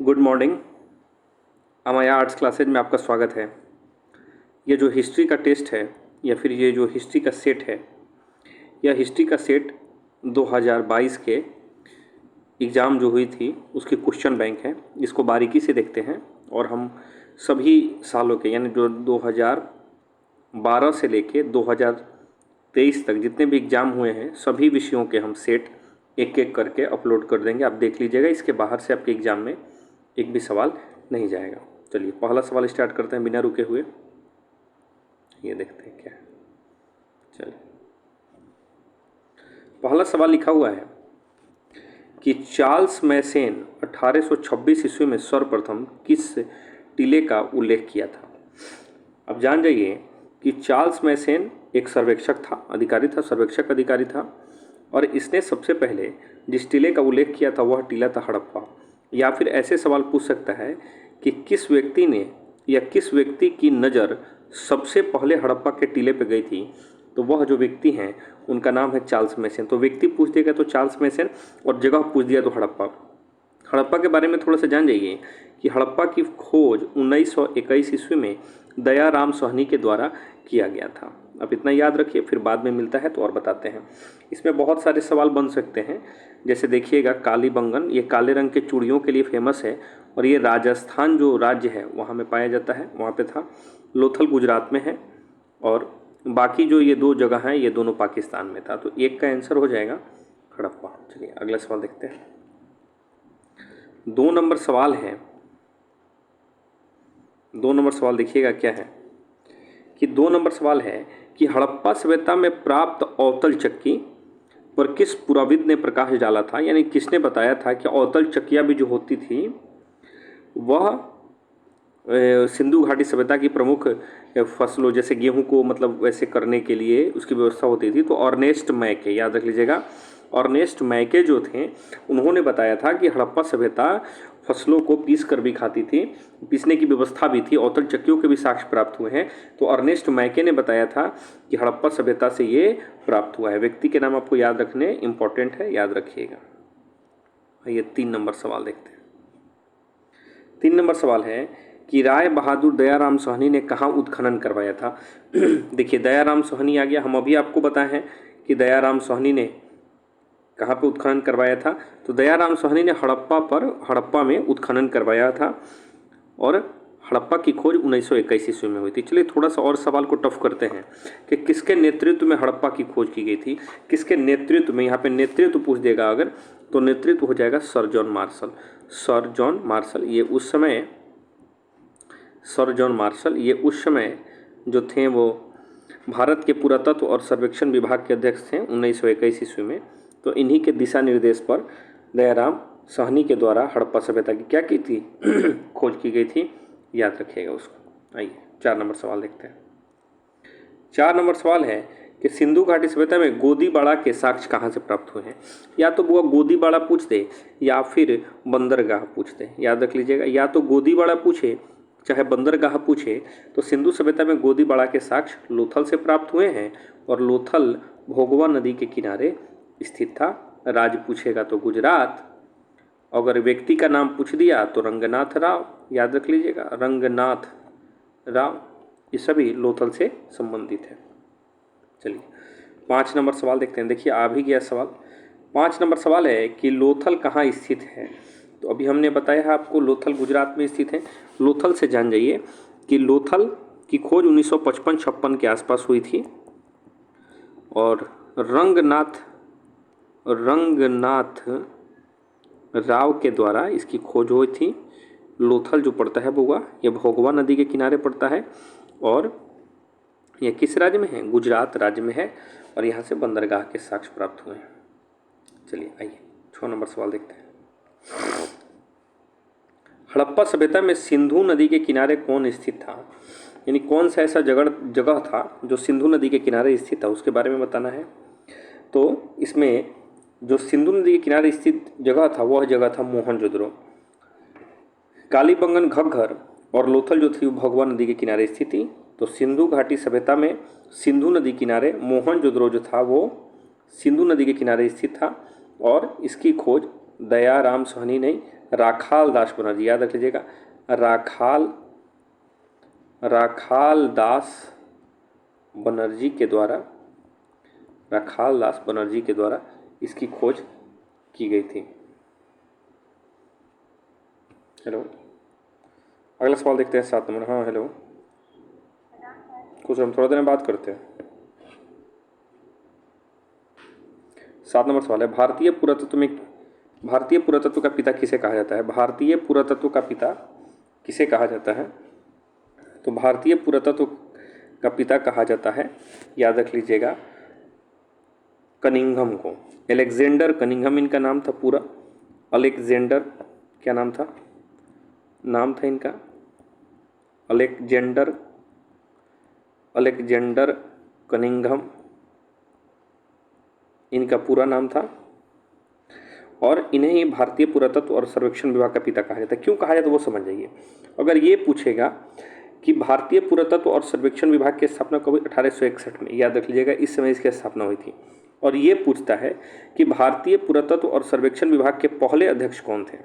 Good morning. Amaya arts classes में आपका स्वागत है। ये जो हिस्ट्री का टेस्ट है या फिर ये जो हिस्ट्री का सेट है, यह हिस्ट्री का सेट 2022 के एग्ज़ाम जो हुई थी उसकी क्वेश्चन बैंक है। इसको बारीकी से देखते हैं और हम सभी सालों के यानी जो 2012 से लेके 2023 तक जितने भी एग्ज़ाम हुए हैं सभी विषयों के हम सेट एक एक करके अपलोड कर देंगे। आप देख लीजिएगा, इसके बाहर से आपके एग्ज़ाम में एक भी सवाल नहीं जाएगा। चलिए पहला सवाल स्टार्ट करते हैं बिना रुके हुए। ये देखते हैं क्या है। चलिए पहला सवाल लिखा हुआ है कि चार्ल्स मैसेन 1826 ईस्वी में सर्वप्रथम किस टीले का उल्लेख किया था। अब जान जाइए कि चार्ल्स मैसेन एक सर्वेक्षक था, अधिकारी था, सर्वेक्षक अधिकारी था और इसने सबसे पहले जिस टीले का उल्लेख किया था वह टीला था हड़प्पा। या फिर ऐसे सवाल पूछ सकता है कि किस व्यक्ति ने या किस व्यक्ति की नज़र सबसे पहले हड़प्पा के टीले पे गई थी, तो वह जो व्यक्ति हैं उनका नाम है चार्ल्स मैसेन। तो व्यक्ति पूछ देगा तो चार्ल्स मैसेन और जगह पूछ दिया तो हड़प्पा। हड़प्पा के बारे में थोड़ा सा जान जाइए कि हड़प्पा की खोज 1921 ईस्वी में दयाराम सोहनी के द्वारा किया गया था। अब इतना याद रखिए, फिर बाद में मिलता है तो और बताते हैं। इसमें बहुत सारे सवाल बन सकते हैं, जैसे देखिएगा कालीबंगन, ये काले रंग के चूड़ियों के लिए फेमस है और ये राजस्थान जो राज्य है वहाँ में पाया जाता है, वहाँ पे था। लोथल गुजरात में है और बाकी जो ये दो जगह हैं ये दोनों पाकिस्तान में था। तो एक का आंसर हो जाएगा हड़प्पा। चलिए अगला सवाल देखते हैं। 2 नंबर सवाल है। 2 नंबर सवाल देखिएगा क्या है कि 2 नंबर सवाल है कि हड़प्पा सभ्यता में प्राप्त अवतल चक्की पर किस पुराविद ने प्रकाश डाला था, यानी किसने बताया था कि अवतल चक्कियाँ भी जो होती थी वह सिंधु घाटी सभ्यता की प्रमुख फसलों जैसे गेहूं को मतलब वैसे करने के लिए उसकी व्यवस्था होती थी। तो अर्नेस्ट मैके, याद रख लीजिएगा, अर्नेस्ट मैके जो थे उन्होंने बताया था कि हड़प्पा सभ्यता फसलों को पीस कर भी खाती थी, पीसने की व्यवस्था भी थी, अवतल चक्कियों के भी साक्ष्य प्राप्त हुए हैं। तो अर्नेस्ट मैके ने बताया था कि हड़प्पा सभ्यता से ये प्राप्त हुआ है। व्यक्ति के नाम आपको याद रखने इंपॉर्टेंट है, याद रखिएगा। ये 3 नंबर सवाल देखते हैं। 3 नंबर सवाल है कि राय बहादुर दयाराम सोहनी ने कहाँ उत्खनन करवाया था। देखिए दयाराम सोहनी आ गया, हम अभी आपको बताए हैं कि दयाराम सोहनी ने कहाँ पे उत्खनन करवाया था। तो दयाराम सोहनी ने हड़प्पा में उत्खनन करवाया था और हड़प्पा की खोज 1921 ईस्वी में हुई थी। चलिए थोड़ा सा और सवाल को टफ करते हैं कि किसके नेतृत्व में हड़प्पा की खोज की गई थी। किसके नेतृत्व में, यहाँ पे नेतृत्व पूछ देगा अगर तो नेतृत्व हो जाएगा sir John Marshall. Sir John Marshall ये उस समय जो थे वो भारत के पुरातत्व और सर्वेक्षण विभाग के अध्यक्ष थे 1921 ईस्वी में। तो इन्हीं के दिशा निर्देश पर दयाराम सोहनी के द्वारा हड़प्पा सभ्यता की क्या की थी खोज की गई थी, याद रखिएगा उसको। आइए 4 नंबर सवाल देखते हैं। 4 नंबर सवाल है कि सिंधु घाटी सभ्यता में गोदीबाड़ा के साक्ष्य कहाँ से प्राप्त हुए हैं। या तो वो गोदीबाड़ा पूछ दे या फिर बंदरगाह पूछ दे, याद रख लीजिएगा। या तो गोदीबाड़ा पूछे चाहे बंदरगाह पूछे, तो सिंधु सभ्यता में गोदीबाड़ा के साक्ष्य लोथल से प्राप्त हुए हैं और लोथल भोगवा नदी के किनारे स्थित था। राज्य पूछेगा तो गुजरात, अगर व्यक्ति का नाम पूछ दिया तो रंगनाथ राव, याद रख लीजिएगा रंगनाथ राव, ये सभी लोथल से संबंधित है। चलिए 5 नंबर सवाल देखते हैं। देखिए आ भी गया सवाल। 5 नंबर सवाल है कि लोथल कहाँ स्थित है। तो अभी हमने बताया है आपको लोथल गुजरात में स्थित है। लोथल से जान जाइए कि लोथल की खोज 1955-56 के आसपास हुई थी और रंगनाथ राव के द्वारा इसकी खोज हुई थी। लोथल जो पड़ता है बुआ, ये भोगवा नदी के किनारे पड़ता है और यह किस राज्य में है, गुजरात राज्य में है और यहाँ से बंदरगाह के साक्ष्य प्राप्त हुए हैं। चलिए आइए 6 नंबर सवाल देखते हैं। हड़प्पा सभ्यता में सिंधु नदी के किनारे कौन स्थित था, यानी कौन सा ऐसा जगह था जो सिंधु नदी के किनारे स्थित था, उसके बारे में बताना है। तो इसमें जो सिंधु नदी के किनारे स्थित जगह था वह जगह था मोहनजोदड़ो। कालीबंगन, घग्घर और लोथल जो थी वो भगवा नदी के किनारे स्थित थी। तो सिंधु घाटी सभ्यता में सिंधु नदी किनारे मोहनजोदड़ो जो था वो सिंधु नदी के किनारे स्थित था और इसकी खोज दयाराम सोहनी ने राखाल दास बनर्जी, याद रख लीजिएगा, राखाल दास बनर्जी के द्वारा, राखाल दास बनर्जी के द्वारा इसकी खोज की गई थी। हेलो, अगला सवाल देखते हैं 7 नंबर। हाँ हेलो, कुछ हम थोड़ा देर में बात करते हैं। 7 नंबर सवाल है, भारतीय पुरातत्व का पिता किसे कहा जाता है? भारतीय पुरातत्व का पिता किसे कहा जाता है? तो भारतीय पुरातत्व का पिता कहा जाता है, याद रख लीजिएगा, कनिंघम को। अलेक्जेंडर कनिंघम इनका नाम था पूरा। अलेक्जेंडर, क्या नाम था? नाम था इनका अलेक्जेंडर कनिंघम, इनका पूरा नाम था। और इन्हें ही भारतीय पुरातत्व और सर्वेक्षण विभाग का पिता कहा जाता है। क्यों कहा जाता है वो समझ जाइए। अगर ये पूछेगा कि भारतीय पुरातत्व और सर्वेक्षण विभाग की स्थापना कब हुई? 1861 में, याद रख लीजिएगा, इस समय इसकी स्थापना हुई थी। और ये पूछता है कि भारतीय पुरातत्व और सर्वेक्षण विभाग के पहले अध्यक्ष कौन थे?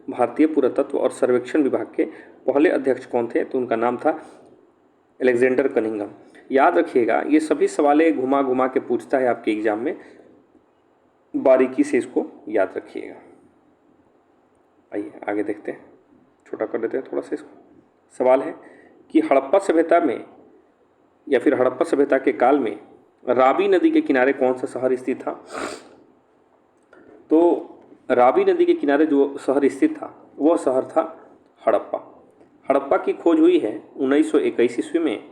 भारतीय पुरातत्व और सर्वेक्षण विभाग के पहले अध्यक्ष कौन थे? तो उनका नाम था अलेक्जेंडर कनिंघम। याद रखिएगा, ये सभी सवालें घुमा घुमा के पूछता है आपके एग्जाम में, बारीकी से इसको याद रखिएगा। आइए आगे देखते हैं, छोटा कर देते हैं थोड़ा सा इसको। सवाल है कि हड़प्पा सभ्यता में या फिर हड़प्पा सभ्यता के काल में रावी नदी के किनारे कौन सा शहर स्थित था? तो रावी नदी के किनारे जो शहर स्थित था वह शहर था हड़प्पा। हड़प्पा की खोज हुई है 1921 ईस्वी में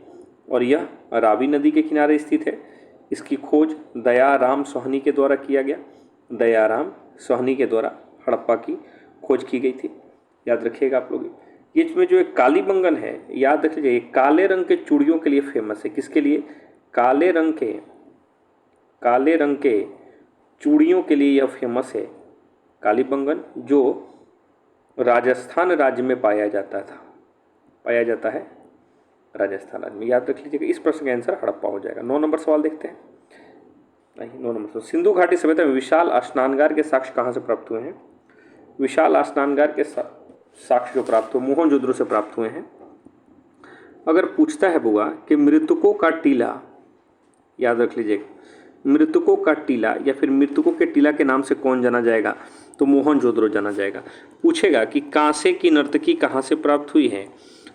और यह रावी नदी के किनारे स्थित है। इसकी खोज दयाराम सोहनी के द्वारा किया गया। दयाराम सोहनी के द्वारा हड़प्पा की खोज की गई थी, याद रखिएगा आप लोग। ये इसमें जो एक कालीबंगन है, याद रख लीजिए, काले रंग के चूड़ियों के लिए फेमस है। किसके लिए? काले रंग के चूड़ियों के लिए यह फेमस है कालीबंगन, जो राजस्थान राज्य में पाया जाता है राजस्थान राज्य में, याद रख लीजिएगा। इस प्रश्न का आंसर हड़प्पा हो जाएगा। 9 नंबर सवाल देखते हैं। 9 नंबर सवाल, सिंधु घाटी सभ्यता में विशाल स्नानगार के साक्ष्य कहाँ से प्राप्त हुए हैं? विशाल स्नानगार के साक्ष्य जो प्राप्त हुए मोहनजोदड़ो से प्राप्त हुए हैं। अगर पूछता है बुआ कि मृतकों का टीला, याद रख लीजिएगा, मृतकों का टीला या फिर मृतकों के टीला के नाम से कौन जाना जाएगा? तो मोहनजोदड़ो जाना जाएगा। पूछेगा कि कांसे की नर्तकी कहाँ से प्राप्त हुई है?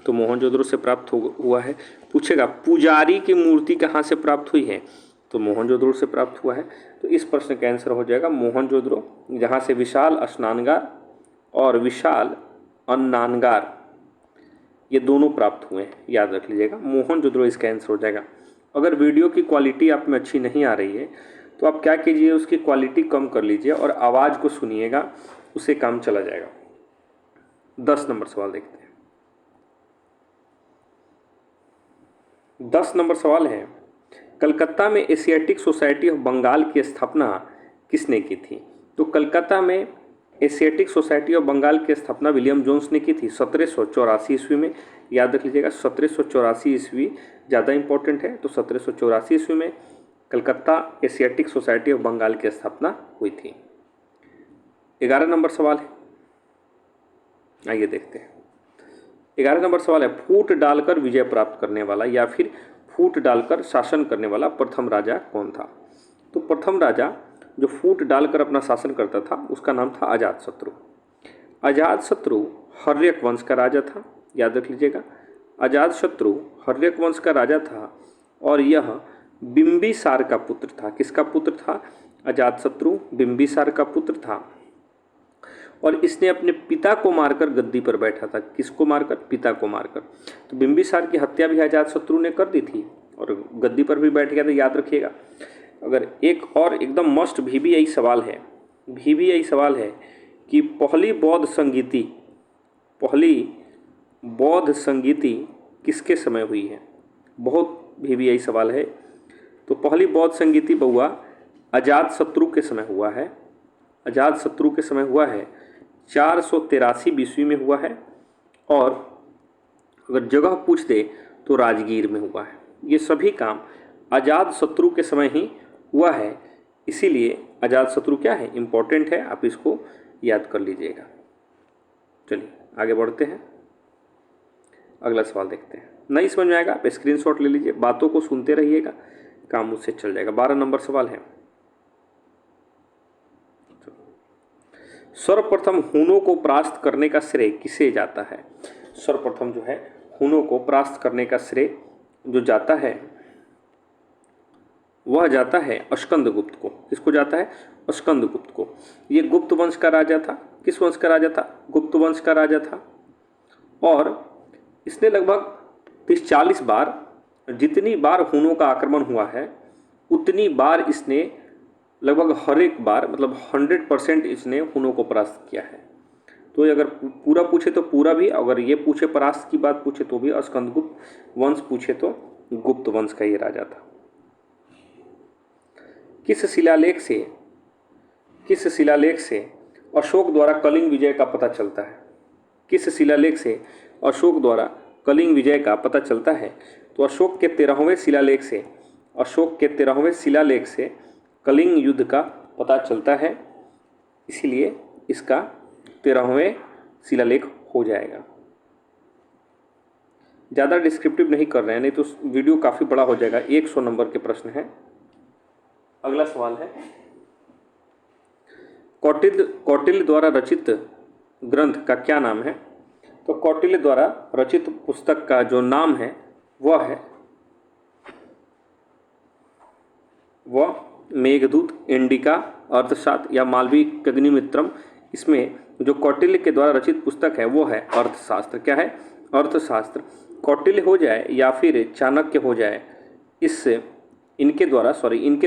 तो मोहनजोदड़ो से प्राप्त हुआ है। पूछेगा पुजारी की मूर्ति कहाँ से प्राप्त हुई है? तो मोहनजोदड़ो से प्राप्त हुआ है। तो इस प्रश्न का आंसर हो जाएगा मोहनजोदड़ो, जहाँ से विशाल स्नानगार और विशाल अन्नानगार ये दोनों प्राप्त हुए हैं, याद रख लीजिएगा। मोहनजोदड़ो इसका आंसर हो जाएगा। अगर वीडियो की क्वालिटी आप में अच्छी नहीं आ रही है तो आप क्या कीजिए, उसकी क्वालिटी कम कर लीजिए और आवाज़ को सुनिएगा, उससे काम चला जाएगा। 10 नंबर सवाल देखते हैं। 10 नंबर सवाल है, कलकत्ता में एशियाटिक सोसाइटी ऑफ बंगाल की स्थापना किसने की थी? तो कलकत्ता में एशियाटिक सोसाइटी ऑफ बंगाल की स्थापना विलियम जोन्स ने की थी 1784 ईस्वी में, याद रख लीजिएगा। 1784 ईस्वी ज़्यादा इंपॉर्टेंट है। तो 1784 ईस्वी में Calcutta Asiatic Society of Bengal की स्थापना हुई थी। 11 नंबर सवाल है, आइए देखते हैं। 11 नंबर सवाल है, फूट डालकर विजय प्राप्त करने वाला या फिर फूट डालकर शासन करने वाला प्रथम राजा कौन था? तो प्रथम राजा जो फूट डालकर अपना शासन करता था उसका नाम था अजातशत्रु। अजातशत्रु हर्यक वंश का राजा था, याद रख लीजिएगा। अजातशत्रु हर्यक वंश का राजा था और यह बिंबिसार का पुत्र था। किसका पुत्र था? अजातशत्रु बिंबिसार का पुत्र था और इसने अपने पिता को मारकर गद्दी पर बैठा था। किसको मारकर? पिता को मारकर। तो बिंबिसार की हत्या भी अजातशत्रु ने कर दी थी और गद्दी पर भी बैठ गया था, याद रखिएगा। अगर एक और एकदम मस्ट VBI सवाल है कि पहली बौद्ध संगीति किसके समय हुई है? बहुत VBI सवाल है। तो पहली बौद्ध संगीति बउआ अजातशत्रु के समय हुआ है। 483 ईस्वी में हुआ है और अगर जगह पूछ दे तो राजगीर में हुआ है। ये सभी काम अजातशत्रु के समय ही हुआ है, इसीलिए अजातशत्रु क्या है? इम्पोर्टेंट है, आप इसको याद कर लीजिएगा। चलिए आगे बढ़ते हैं, अगला सवाल देखते हैं। नहीं समझ में आएगा आप स्क्रीनशॉट ले लीजिए, बातों को सुनते रहिएगा, काम मुझसे चल जाएगा। 12 नंबर सवाल है, सर्वप्रथम हुनों को परास्त करने का श्रेय किसे जाता है? सर्वप्रथम जो है हुनों को परास्त करने का श्रेय जो जाता है वह जाता है अस्कंदगुप्त को। किसको जाता है? अस्कंदगुप्त को। ये गुप्त वंश का राजा था। किस वंश का राजा था? गुप्त वंश का राजा था। और इसने लगभग 30-40 बार, जितनी बार हुनों का आक्रमण हुआ है उतनी बार इसने लगभग हर एक बार मतलब 100% इसने हुनों को परास्त किया है। तो अगर पूरा पूछे तो पूरा भी, अगर ये पूछे परास्त की बात पूछे तो भी, अस्कंदगुप्त वंश पूछे तो गुप्त वंश का ये राजा था। किस शिलालेख से अशोक द्वारा कलिंग विजय का पता चलता है? किस शिलालेख से अशोक द्वारा कलिंग विजय का पता चलता है? तो अशोक के 13वें शिलालेख से कलिंग युद्ध का पता चलता है, इसीलिए इसका 13वें शिलालेख हो जाएगा। ज़्यादा डिस्क्रिप्टिव नहीं कर रहे हैं, नहीं तो वीडियो काफ़ी बड़ा हो जाएगा। 100 नंबर के प्रश्न है। अगला सवाल है, कौटिल्य द्वारा रचित ग्रंथ का क्या नाम है? तो कौटिल्य द्वारा रचित पुस्तक का जो नाम है वह मेघदूत, इंडिका, अर्थशास्त्र या मालवी अग्निमित्रम। इसमें जो कौटिल्य के द्वारा रचित पुस्तक है वो है अर्थशास्त्र। क्या है? अर्थशास्त्र। कौटिल्य हो जाए या फिर चाणक्य हो जाए, इनके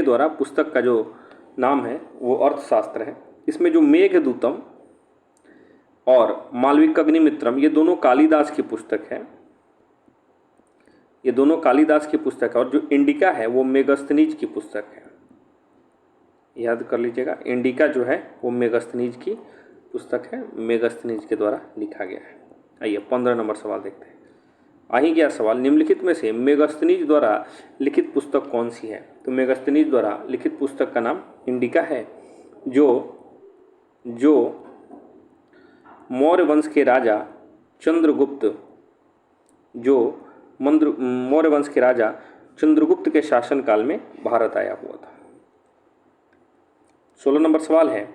द्वारा पुस्तक का जो नाम है वो अर्थशास्त्र है। इसमें जो मेघदूतम और मालविक अग्निमित्रम ये दोनों कालिदास की पुस्तक है। और जो इंडिका है वो मेगस्थनीज की पुस्तक है। याद कर लीजिएगा, इंडिका जो है वो मेगस्थनीज की पुस्तक है, मेगस्थनीज के द्वारा लिखा गया है। आइए 15 नंबर सवाल देखते हैं। आही गया सवाल, निम्नलिखित में से मेगस्थनीज द्वारा लिखित पुस्तक कौन सी है? तो मेगस्थनीज द्वारा लिखित पुस्तक का नाम इंडिका है, जो मौर्य वंश के राजा चंद्रगुप्त के शासनकाल में भारत आया हुआ था। 16 नंबर सवाल है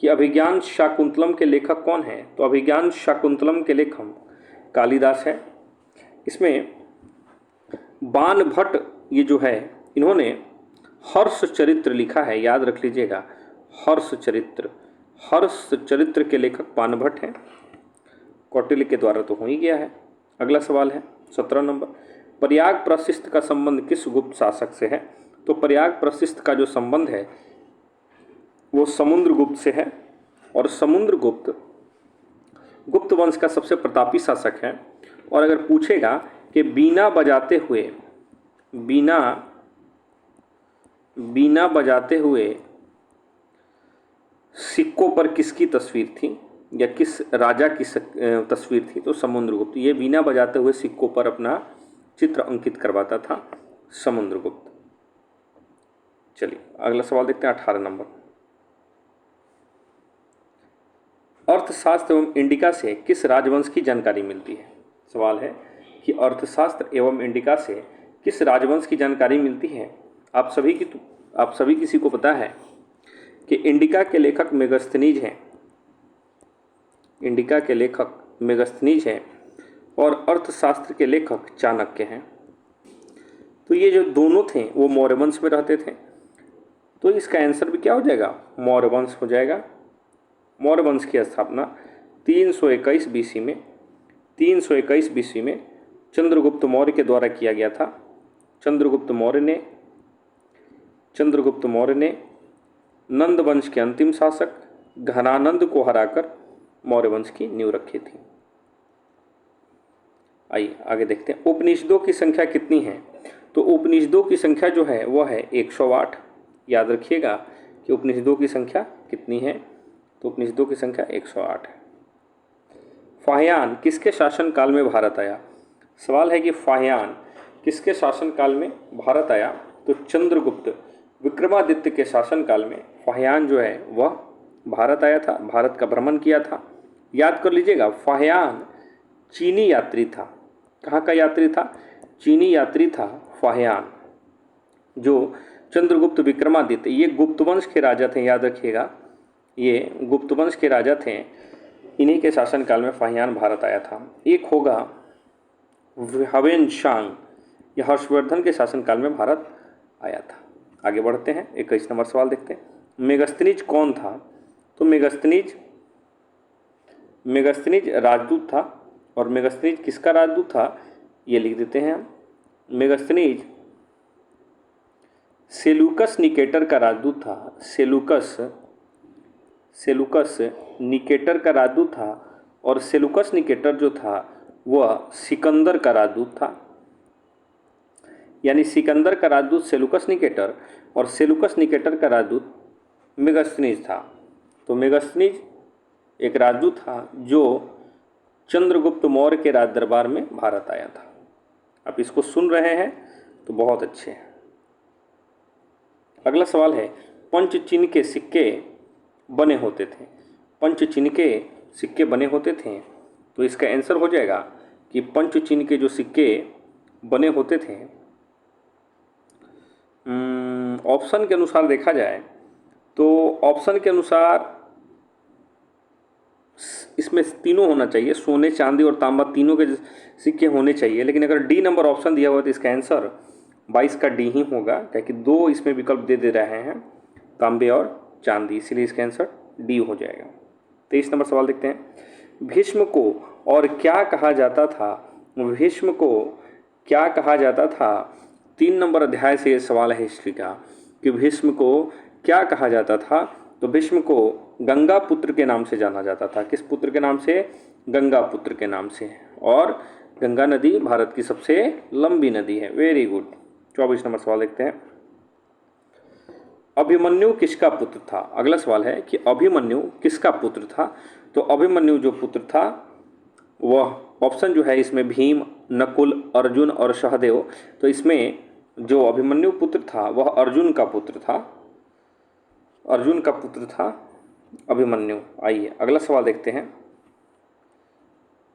कि अभिज्ञान शाकुंतलम के लेखक कौन है? तो अभिज्ञान शाकुंतलम के लेखक कालिदास है। इसमें बाणभट्ट ये जो है इन्होंने हर्ष चरित्र लिखा है, याद रख लीजिएगा, हर्ष चरित्र के लेखक बाणभट्ट हैं। कौटिल्य के द्वारा तो हो ही गया है। अगला सवाल है 17 नंबर, प्रयाग प्रशिस्त का संबंध किस गुप्त शासक से है? तो प्रयाग प्रशिस्त का जो संबंध है वो समुद्रगुप्त से है। और समुद्रगुप्त गुप्त वंश का सबसे प्रतापी शासक है। और अगर पूछेगा कि बीना बजाते हुए सिक्कों पर किसकी तस्वीर थी या किस राजा की तस्वीर थी? तो समुद्रगुप्त। ये बीना बजाते हुए सिक्कों पर अपना चित्र अंकित करवाता था समुद्रगुप्त। चलिए अगला सवाल देखते हैं 18 नंबर, अर्थशास्त्र एवं इंडिका से किस राजवंश की जानकारी मिलती है? सवाल है कि अर्थशास्त्र एवं इंडिका से किस राजवंश की जानकारी मिलती है? आप सभी किसी को पता है कि इंडिका के लेखक मेगस्थनीज हैं और अर्थशास्त्र के लेखक चाणक्य हैं। तो ये जो दोनों थे वो मौर्य वंश में रहते थे। तो इसका आंसर भी क्या हो जाएगा? मौर्य वंश हो जाएगा। मौर्य वंश की स्थापना 321 बीसी में चंद्रगुप्त मौर्य के द्वारा किया गया था। चंद्रगुप्त मौर्य ने नंद वंश के अंतिम शासक घनानंद को हराकर मौर्य वंश की नींव रखी थी। आइए आगे देखते हैं, उपनिषदों की संख्या कितनी है? तो उपनिषदों की संख्या जो है वह है 108। याद रखिएगा कि उपनिषदों की संख्या कितनी है? तो उपनिषदों की संख्या 108 है। फाहियान किसके शासनकाल में भारत आया? सवाल है कि फाहियान किसके शासनकाल में भारत आया? तो चंद्रगुप्त विक्रमादित्य के शासनकाल में फाहियान जो है वह भारत आया था, भारत का भ्रमण किया था। याद कर लीजिएगा, फाहियान चीनी यात्री था। कहाँ का यात्री था? चीनी यात्री था फाहियान, जो चंद्रगुप्त विक्रमादित्य, ये गुप्त वंश के राजा थे, याद रखिएगा, ये गुप्त वंश के राजा थे। इन्हीं के शासनकाल में फाहियान भारत आया था। एक होगा हवेन शांग, यह हर्षवर्धन के शासनकाल में भारत आया था। आगे बढ़ते हैं, 21 नंबर सवाल देखते हैं। मेगस्थनीज कौन था? तो मेगस्थनीज राजदूत था। और मेगस्थनीज किसका राजदूत था ये लिख देते हैं हम। मेगस्थनीज सेलूकस निकेटर का राजदूत था। सेलूकस निकेटर का राजदूत था। और सेलूकस निकेटर जो था वह सिकंदर का राजदूत था। यानी सिकंदर का राजदूत सेलूकस निकेटर और सेलूकस निकेटर का राजदूत मेगस्थनीज था। तो मेगस्थनीज एक राजदूत था जो चंद्रगुप्त मौर्य के राज दरबार में भारत आया था। आप इसको सुन रहे हैं तो बहुत अच्छे हैं। अगला सवाल है, पंचचिन्ह के सिक्के बने होते थे। पंचचिन्ह के सिक्के बने होते थे, तो इसका आंसर हो जाएगा कि पंचचिन्ह के जो सिक्के बने होते थे, ऑप्शन के अनुसार देखा जाए तो ऑप्शन के अनुसार इसमें तीनों होना चाहिए, सोने चांदी और तांबा तीनों के सिक्के होने चाहिए। लेकिन अगर डी नंबर ऑप्शन दिया हुआ तो इसका आंसर 22 का डी ही होगा, क्योंकि दो इसमें विकल्प दे रहे हैं, तांबे और चांदी, इसलिए इसका आंसर डी हो जाएगा। 23 नंबर सवाल देखते हैं। भीष्म को और क्या कहा जाता था? भीष्म को क्या कहा जाता था? 3 नंबर अध्याय से ये सवाल है हिस्ट्री का कि भीष्म को क्या कहा जाता था। तो भीष्म को गंगा पुत्र के नाम से जाना जाता था। किस पुत्र के नाम से? गंगा पुत्र के नाम से। और गंगा नदी भारत की सबसे लंबी नदी है। Very good. 24 नंबर सवाल देखते हैं। अभिमन्यु किसका पुत्र था? अगला सवाल है कि अभिमन्यु किसका पुत्र था। तो अभिमन्यु जो पुत्र था वह, ऑप्शन जो है इसमें भीम, नकुल, अर्जुन और सहदेव, तो इसमें जो अभिमन्यु पुत्र था वह अर्जुन का पुत्र था। अर्जुन का पुत्र था अभिमन्यु। आइए अगला सवाल देखते हैं।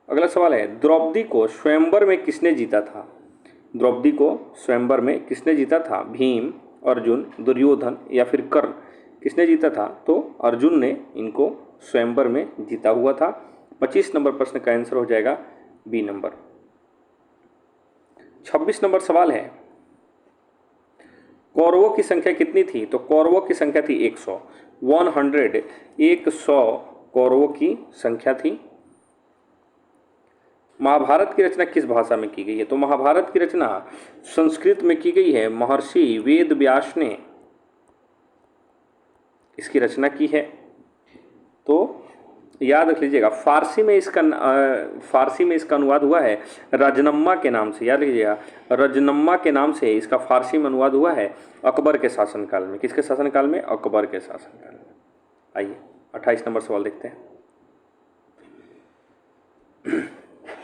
अगला सवाल है, द्रौपदी को स्वयंवर में किसने जीता था? द्रौपदी को स्वयंवर में किसने जीता था? भीम, अर्जुन, दुर्योधन या फिर कर्ण, किसने जीता था? तो अर्जुन ने इनको स्वयंवर में जीता हुआ था। 25 नंबर प्रश्न का आंसर हो जाएगा बी नंबर। 26 नंबर सवाल है, कौरवों की संख्या कितनी थी? तो कौरवों की संख्या थी 100। 100 कौरवों की संख्या थी। महाभारत की रचना किस भाषा में की गई है? तो महाभारत की रचना संस्कृत में की गई है। महर्षि वेद व्यास ने इसकी रचना की है। तो याद रख लीजिएगा, फारसी में इसका अनुवाद हुआ है रजनम्मा के नाम से। याद लीजिएगा, रजनम्मा के नाम से इसका फारसी में अनुवाद हुआ है अकबर के शासनकाल में। किसके शासनकाल में? अकबर के शासनकाल में। आइए 28 नंबर सवाल देखते हैं।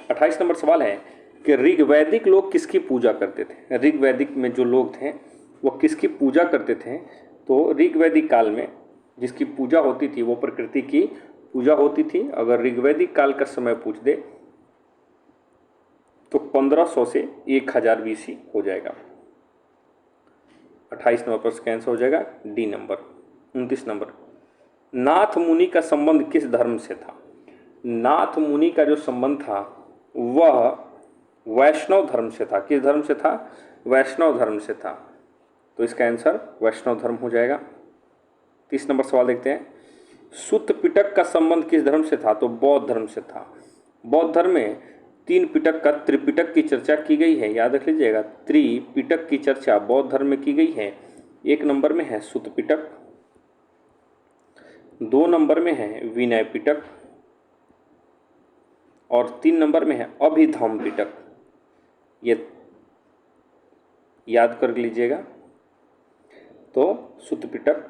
28 नंबर सवाल है कि ऋग्वैदिक लोग किसकी पूजा करते थे? ऋग्वैदिक में जो लोग थे वो किसकी पूजा करते थे? तो ऋग्वैदिक काल में जिसकी पूजा होती थी वो प्रकृति की पूजा होती थी। अगर ऋग्वैदिक काल का समय पूछ दे तो 1500 से 1000 BC हो जाएगा। 28 नंबर पर आंसर हो जाएगा डी नंबर। 29 नंबर, नाथ मुनि का संबंध किस धर्म से था? नाथ मुनि का जो संबंध था वह वैष्णव धर्म से था। किस धर्म से था? वैष्णव धर्म से था। तो इसका आंसर वैष्णव धर्म हो जाएगा। 30 नंबर सवाल देखते हैं। सुत्त पिटक का संबंध किस धर्म से था? तो बौद्ध धर्म से था। बौद्ध धर्म में 3 पिटक का त्रिपिटक की चर्चा की गई है। याद रख लीजिएगा, त्रिपिटक की चर्चा बौद्ध धर्म में की गई है। 1 नंबर में है सुत्त पिटक, 2 नंबर में है विनय पिटक और 3 नंबर में है अभिधम्म पिटक। ये याद कर लीजिएगा। तो सुत्त पिटक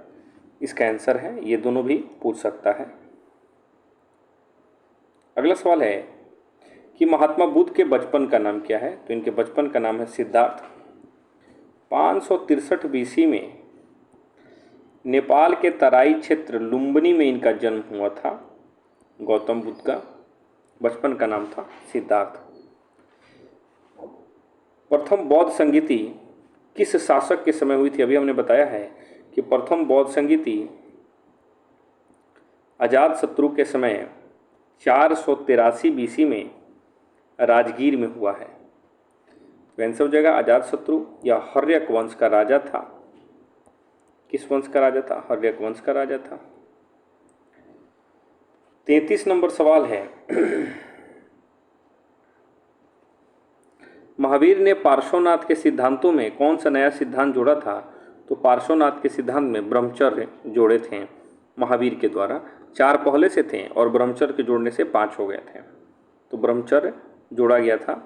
इसका आंसर है। ये दोनों भी पूछ सकता है। अगला सवाल है कि महात्मा बुद्ध के बचपन का नाम क्या है? तो इनके बचपन का नाम है सिद्धार्थ। 563 BC में नेपाल के तराई क्षेत्र लुम्बिनी में इनका जन्म हुआ था। गौतम बुद्ध का बचपन का नाम था सिद्धार्थ। प्रथम बौद्ध संगीति किस शासक के समय हुई थी? अभी हमने बताया है कि प्रथम बौद्ध संगीति अजातशत्रु के समय 483 बीसी में राजगीर में हुआ है। आंसर हो जाएगा अजातशत्रु या हर्यक वंश का राजा था। किस वंश का राजा था? हर्यक वंश का राजा था। 33 नंबर सवाल है महावीर ने पार्श्वनाथ के सिद्धांतों में कौन सा नया सिद्धांत जोड़ा था? तो पार्श्वनाथ के सिद्धांत में ब्रह्मचर्य जोड़े थे महावीर के द्वारा। 4 पहले से थे और ब्रह्मचर्य के जोड़ने से 5 हो गए थे। तो ब्रह्मचर्य जोड़ा गया था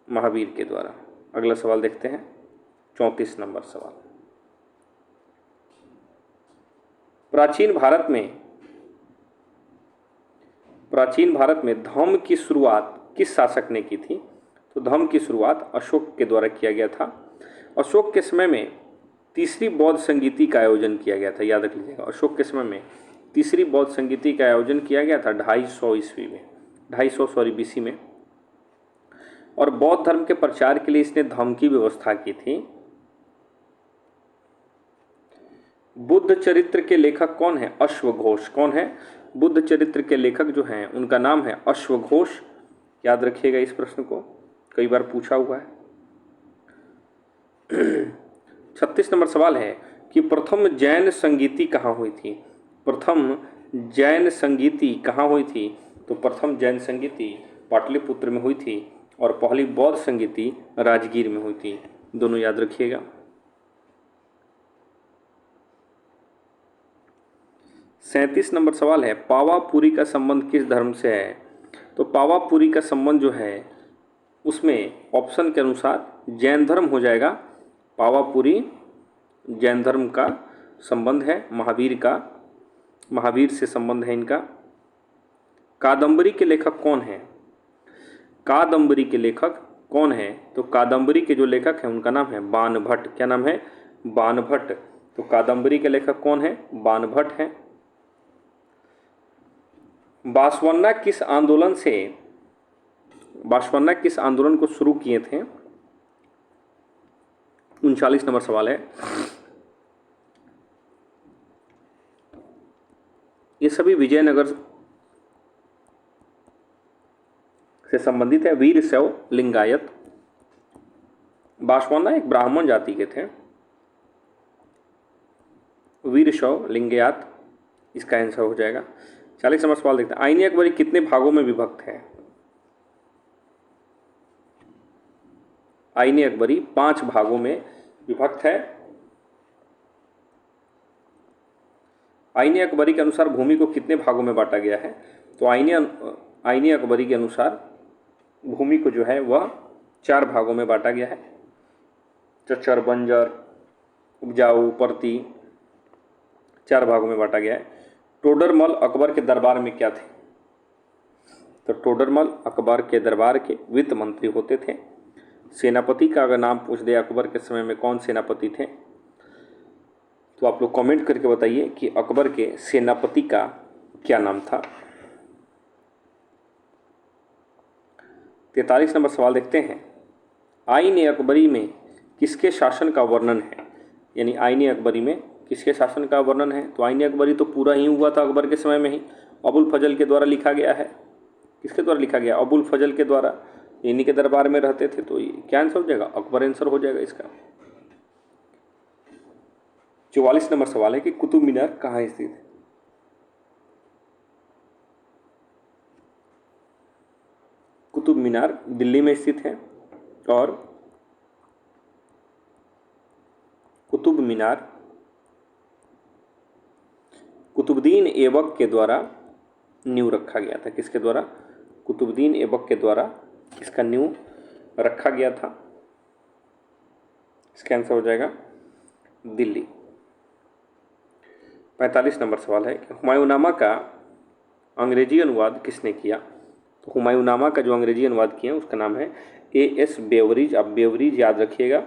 महावीर के द्वारा। अगला सवाल देखते हैं, 34 नंबर सवाल। प्राचीन भारत में धम्म की शुरुआत किस शासक ने की थी? तो धम्म की शुरुआत अशोक के द्वारा किया गया था। अशोक के समय में तीसरी बौद्ध संगीति का आयोजन किया गया था। याद रख लीजिएगा, अशोक के समय में तीसरी बौद्ध संगीति का आयोजन किया गया था 250 ईस्वी में, 250 बीसी में। और बौद्ध धर्म के प्रचार के लिए इसने धम्म की व्यवस्था की थी। बुद्ध चरित्र के लेखक कौन है? अश्वघोष। कौन है? बुद्ध चरित्र के लेखक जो हैं उनका नाम है अश्वघोष। याद रखिएगा, इस प्रश्न को कई बार पूछा हुआ है। 36 नंबर सवाल है कि प्रथम जैन संगीति कहाँ हुई थी? प्रथम जैन संगीति कहाँ हुई थी? तो प्रथम जैन संगीति पाटलिपुत्र में हुई थी और पहली बौद्ध संगीति राजगीर में हुई थी। दोनों याद रखिएगा। 37 नंबर सवाल है पावापुरी का संबंध किस धर्म से है? तो पावापुरी का संबंध जो है उसमें ऑप्शन के अनुसार जैन धर्म हो जाएगा। पावापुरी जैन धर्म का संबंध है, महावीर से संबंध है इनका। कादंबरी के लेखक कौन है? कादंबरी के लेखक कौन है? तो कादंबरी के जो लेखक हैं उनका नाम है बाणभट्ट। क्या नाम है? बाणभट्ट। तो कादंबरी के लेखक कौन है? बाणभट्ट हैं। बांसवाना किस आंदोलन को शुरू किए थे? 39 नंबर सवाल है। ये सभी विजयनगर से संबंधित है। वीर शैव लिंगायत। बांसवाना एक ब्राह्मण जाति के थे। वीर शैव लिंगायत इसका आंसर हो जाएगा। 40 नंबर सवाल देखते हैं, आईने अकबरी कितने भागों में विभक्त है? आईने अकबरी 5 भागों में विभक्त है। आईने अकबरी के अनुसार भूमि को कितने भागों में बांटा गया है? तो आईने अकबरी के अनुसार भूमि को जो है वह 4 भागों में बांटा गया है। चच्चर, बंजर, उपजाऊ, परती, 4 भागों में बांटा गया है। टोडरमल अकबर के दरबार में क्या थे? तो टोडरमल अकबर के दरबार के वित्त मंत्री होते थे। सेनापति का अगर नाम पूछ दे अकबर के समय में कौन सेनापति थे, तो आप लोग कमेंट करके बताइए कि अकबर के सेनापति का क्या नाम था। 43 नंबर सवाल देखते हैं, आईने अकबरी में किसके शासन का वर्णन है? यानी आईने अकबरी में किसके शासन का वर्णन है? तो आईने अकबरी तो पूरा ही हुआ था अकबर के समय में ही। अबुल फजल के द्वारा लिखा गया है। किसके द्वारा लिखा गया? अबुल फजल के द्वारा। इन्हीं के दरबार में रहते थे। तो ये क्या आंसर हो जाएगा? अकबर आंसर हो जाएगा इसका। 44 नंबर सवाल है कि कुतुब मीनार कहाँ स्थित है? कुतुब मीनार दिल्ली में स्थित है और कुतुब मीनार कुतुबुद्दीन ऐबक के द्वारा नींव रखा गया था। किसके द्वारा? कुतुबुद्दीन ऐबक के द्वारा इसका नींव रखा गया था। इसका आंसर हो जाएगा दिल्ली। 45 नंबर सवाल है कि हुमायूंनामा का अंग्रेजी अनुवाद किसने किया? तो हुमायूंनामा का जो अंग्रेजी अनुवाद किया उसका नाम है A.S. बेवरिज। आप बेवरिज याद रखिएगा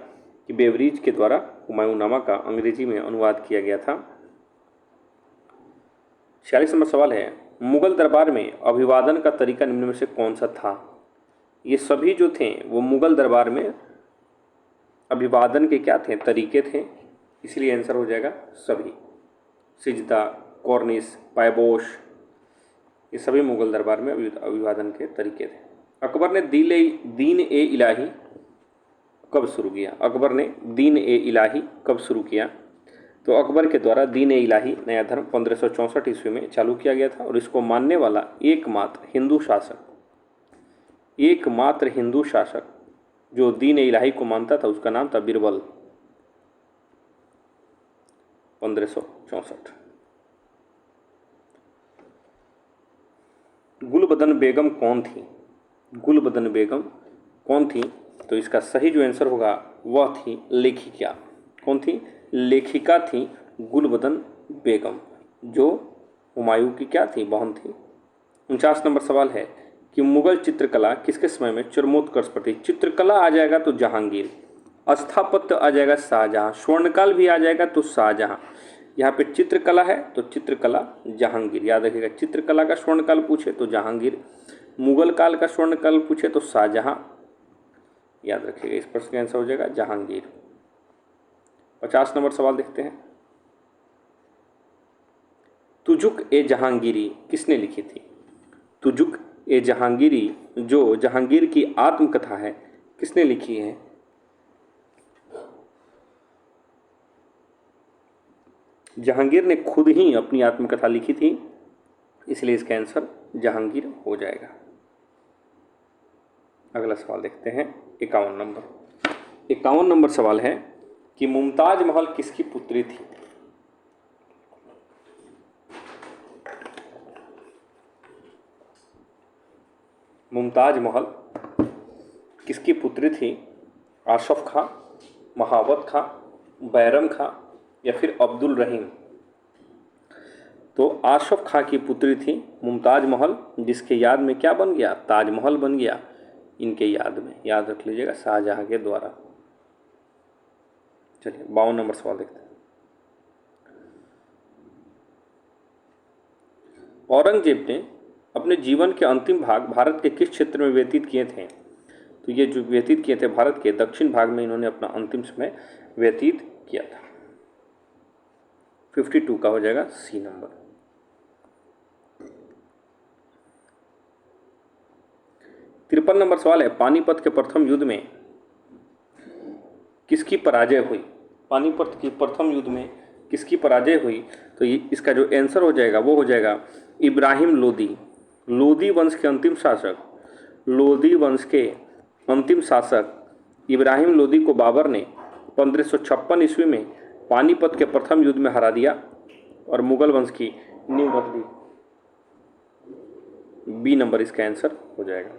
कि बेवरीज के द्वारा हुमायूंनामा का अंग्रेजी में अनुवाद किया गया था। 46 नंबर सवाल है, मुगल दरबार में अभिवादन का तरीका निम्न में से कौन सा था? ये सभी जो थे वो मुगल दरबार में अभिवादन के क्या थे? तरीके थे, इसलिए आंसर हो जाएगा सभी। सिजदा, कॉर्निश, पायबोश, ये सभी मुगल दरबार में अभिवादन के तरीके थे। अकबर ने दीन ए इलाही कब शुरू किया? अकबर ने दीन ए इलाही कब शुरू किया? तो अकबर के द्वारा दीन ए इलाही नया धर्म 1564 ईस्वी में चालू किया गया था और इसको मानने वाला एकमात्र हिंदू शासक जो दीन ए इलाही को मानता था उसका नाम था बीरबल। 1564। गुलबदन बेगम कौन थी? गुलबदन बेगम कौन थी? तो इसका सही जो आंसर होगा वह थी लेखिका। कौन थी? लेखिका थी गुलबदन बेगम, जो हुमायूं की क्या थी? बहन थी। 49 नंबर सवाल है कि मुगल चित्रकला किसके समय में चरमोत्कर्ष पर थी? चित्रकला आ जाएगा तो जहांगीर, स्थापत्य आ जाएगा शाहजहां, स्वर्णकाल भी आ जाएगा तो शाहजहां। यहाँ पे चित्रकला है तो चित्रकला जहांगीर, याद रखिएगा। चित्रकला का स्वर्णकाल पूछे तो जहांगीर, मुगल काल का स्वर्णकाल पूछे तो शाहजहां, याद रखिएगा। इस प्रश्न का आंसर हो जाएगा जहांगीर। 50 नंबर सवाल देखते हैं। तुजुक ए जहांगीरी किसने लिखी थी? तुजुक ए जहांगीरी जो जहांगीर की आत्मकथा है किसने लिखी है? जहांगीर ने खुद ही अपनी आत्मकथा लिखी थी, इसलिए इसका आंसर जहांगीर हो जाएगा। अगला सवाल देखते हैं 51 नंबर। 51 नंबर सवाल है कि मुमताज महल किसकी पुत्री थी? मुमताज महल किसकी पुत्री थी? आशफ खां, महावत खां, बैरम खां या फिर अब्दुल रहीम? तो आशफ खां की पुत्री थी मुमताज महल, जिसके याद में क्या बन गया? ताजमहल बन गया इनके याद में, याद रख लीजिएगा, शाहजहां के द्वारा। चलिए 52 नंबर सवाल देखते हैं। औरंगजेब ने अपने जीवन के अंतिम भाग भारत के किस क्षेत्र में व्यतीत किए थे? तो ये जो व्यतीत किए थे भारत के दक्षिण भाग में इन्होंने अपना अंतिम समय व्यतीत किया था। 52 का हो जाएगा सी नंबर। 53 नंबर सवाल है, पानीपत के प्रथम युद्ध में किसकी पराजय हुई? पानीपत के प्रथम युद्ध में किसकी पराजय हुई? तो ये इसका जो आंसर हो जाएगा वो हो जाएगा इब्राहिम लोदी। लोदी वंश के अंतिम शासक, लोदी वंश के अंतिम शासक इब्राहिम लोदी को बाबर ने 1556 ईस्वी में पानीपत के प्रथम युद्ध में हरा दिया और मुगल वंश की नींव रख दी। बी नंबर इसका आंसर हो जाएगा।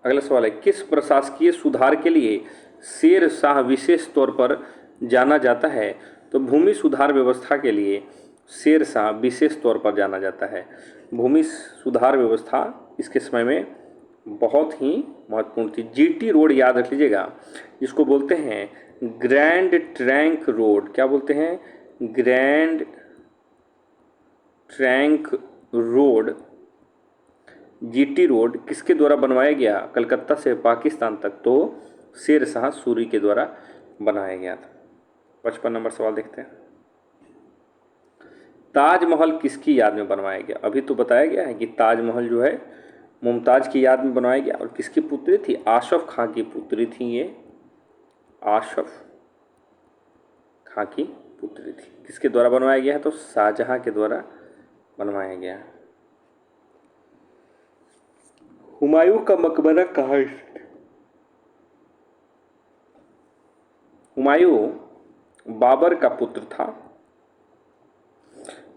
अगला सवाल है, किस प्रशासकीय सुधार के लिए शेर शाह विशेष तौर पर जाना जाता है? तो भूमि सुधार व्यवस्था के लिए शेर शाह विशेष तौर पर जाना जाता है। भूमि सुधार व्यवस्था इसके समय में बहुत ही महत्वपूर्ण थी। जीटी रोड याद रख लीजिएगा, जिसको बोलते हैं ग्रैंड ट्रैंक रोड। क्या बोलते हैं? Grand trunk road. GT road किसके द्वारा बनवाया गया? कलकत्ता से पाकिस्तान तक तो शेर शाह सूरी के द्वारा बनाया गया था। 55 नंबर सवाल देखते हैं। ताजमहल किसकी याद में बनवाया गया? अभी तो बताया गया है कि ताजमहल जो है मुमताज की याद में बनवाया गया। और किसकी पुत्री थी? आशफ खां की पुत्री थी। ये आशफ खां की पुत्री थी। किसके द्वारा बनवाया गया है? तो शाहजहां के द्वारा बनवाया गया है। हुमायूं का मकबरा कहाँ स्थित? हुमायूं बाबर का पुत्र था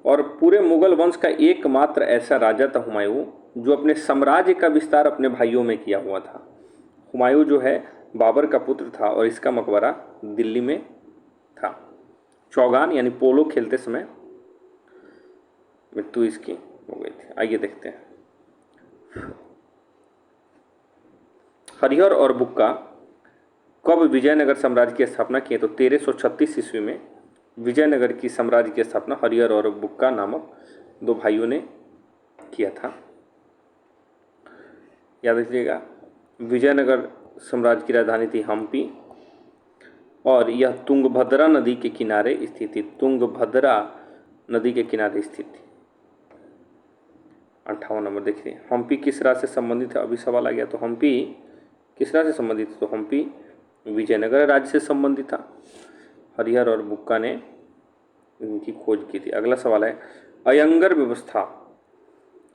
और पूरे मुगल वंश का एकमात्र ऐसा राजा था हुमायूं जो अपने साम्राज्य का विस्तार अपने भाइयों में किया हुआ था। हुमायूं जो है बाबर का पुत्र था और इसका मकबरा दिल्ली में था। चौगान यानी पोलो खेलते समय मृत्यु इसकी हो गई थी। आइए देखते हैं। हरिहर और बुक्का कब विजयनगर साम्राज्य की स्थापना की? तो 1336 ईस्वी में विजयनगर की साम्राज्य की स्थापना हरिहर और बुक्का नामक दो भाइयों ने किया था। याद रखिएगा, विजयनगर साम्राज्य की राजधानी थी हम्पी और यह तुंगभद्रा नदी के किनारे स्थित थी। तुंगभद्रा नदी के किनारे स्थित थी। 58 नंबर देखिए, हम्पी किस राज्य से संबंधित है? अभी सवाल आ गया। तो हम्पी किस राज्य से संबंधित है? तो हम्पी विजयनगर राज्य से संबंधित था। हरिहर और बुक्का ने इनकी खोज की थी। अगला सवाल है, अयंगर व्यवस्था।